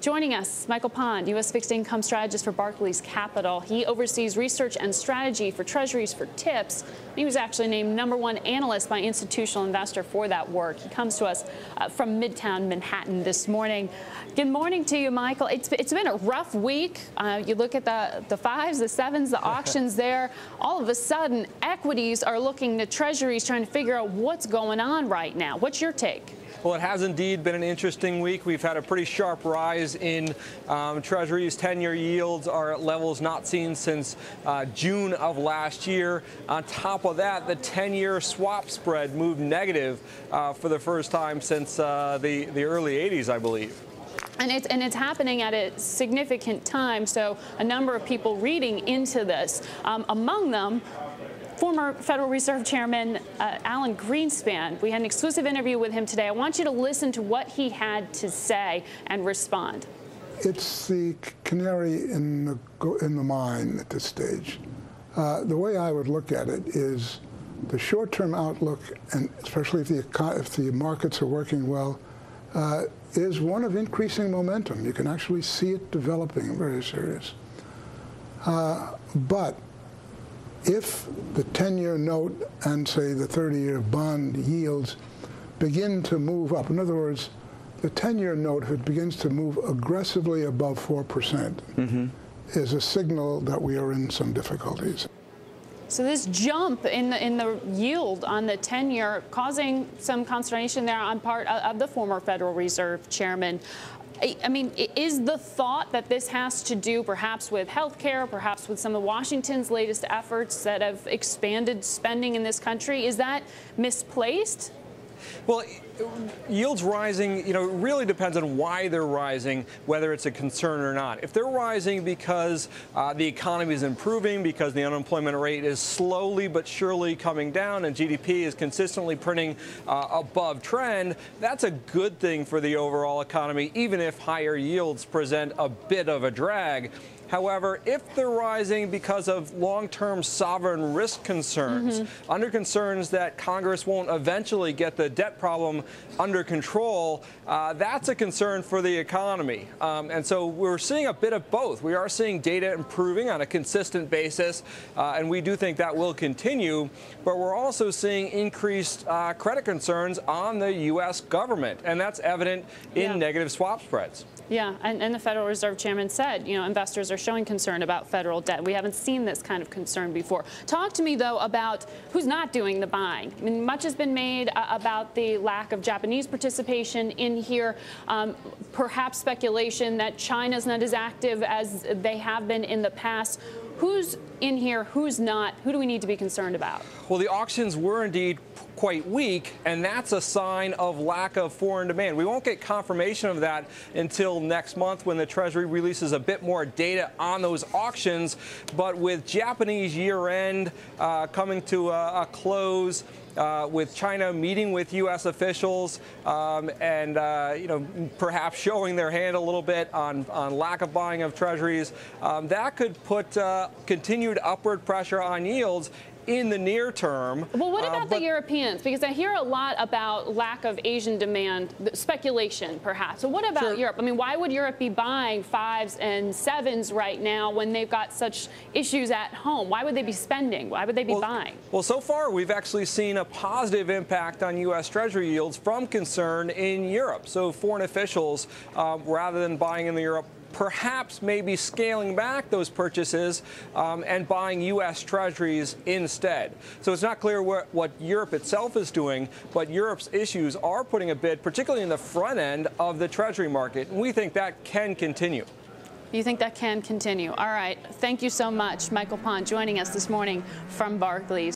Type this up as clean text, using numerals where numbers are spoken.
Joining us, Michael Pond, U.S. fixed income strategist for Barclays Capital. He oversees research and strategy for Treasuries for TIPS. He was actually named #1 analyst by Institutional Investor for that work. He comes to us from Midtown Manhattan this morning. Good morning to you, Michael. It's been a rough week. You look at the fives, the sevens, the auctions there. All of a sudden, equities are looking to Treasuries trying to figure out what's going on right now. What's your take? Well, it has indeed been an interesting week. We've had a pretty sharp rise in Treasuries. 10-year yields are at levels not seen since June of last year. On top of that, the 10-year swap spread moved negative for the first time since the early 80s, I believe. And it's happening at a significant time, so a number of people reading into this. Among them, former Federal Reserve Chairman Alan Greenspan. We had an exclusive interview with him today. I want you to listen to what he had to say and respond. It's the canary in the mine at this stage. The way I would look at it is the short-term outlook, and especially if the markets are working well, is one of increasing momentum. You can actually see it developing, very serious. But if the 10-year note and, say, the 30-year bond yields begin to move up, in other words, the 10-year note, if it begins to move aggressively above 4%, is a signal that we are in some difficulties. So this jump in the yield on the 10-year causing some consternation there on part of the former Federal Reserve Chairman. I mean, is the thought that this has to do perhaps with health care, perhaps with some of Washington's latest efforts that have expanded spending in this country, is that misplaced? Well, yields rising, it really depends on why they're rising, whether it's a concern or not. If they're rising because the economy is improving, because the unemployment rate is slowly but surely coming down and GDP is consistently printing above trend, that's a good thing for the overall economy, even if higher yields present a bit of a drag. However, if they're rising because of long-term sovereign risk concerns, under concerns that Congress won't eventually get the debt problem under control, that's a concern for the economy. And so we're seeing a bit of both. We are seeing data improving on a consistent basis, and we do think that will continue. But we're also seeing increased credit concerns on the U.S. government, and that's evident in negative swap spreads. Yeah, and the Federal Reserve Chairman said, investors are showing concern about federal debt. We haven't seen this kind of concern before. Talk to me, though, about who's not doing the buying. I mean, much has been made about the lack of Japanese participation in here, perhaps speculation that China's not as active as they have been in the past. Who's in here, who's not? Who do we need to be concerned about? Well, the auctions were indeed quite weak, and that's a sign of lack of foreign demand. We won't get confirmation of that until next month when the Treasury releases a bit more data on those auctions. But with Japanese year-end coming to a close, with China meeting with U.S. officials and perhaps showing their hand a little bit on lack of buying of Treasuries, that could put continued upward pressure on yields in the near term. Well, what about the Europeans? Because I hear a lot about lack of Asian demand, speculation perhaps. So what about Europe? I mean, why would Europe be buying fives and sevens right now when they've got such issues at home? Why would they be spending? Why would they be buying? Well, so far we've actually seen a positive impact on U.S. Treasury yields from concern in Europe. So foreign officials, rather than buying in Europe, perhaps maybe scaling back those purchases and buying U.S. Treasuries instead. So it's not clear what Europe itself is doing, but Europe's issues are putting a bid, particularly in the front end of the Treasury market, and we think that can continue. You think that can continue? All right. Thank you so much, Michael Pond, joining us this morning from Barclays.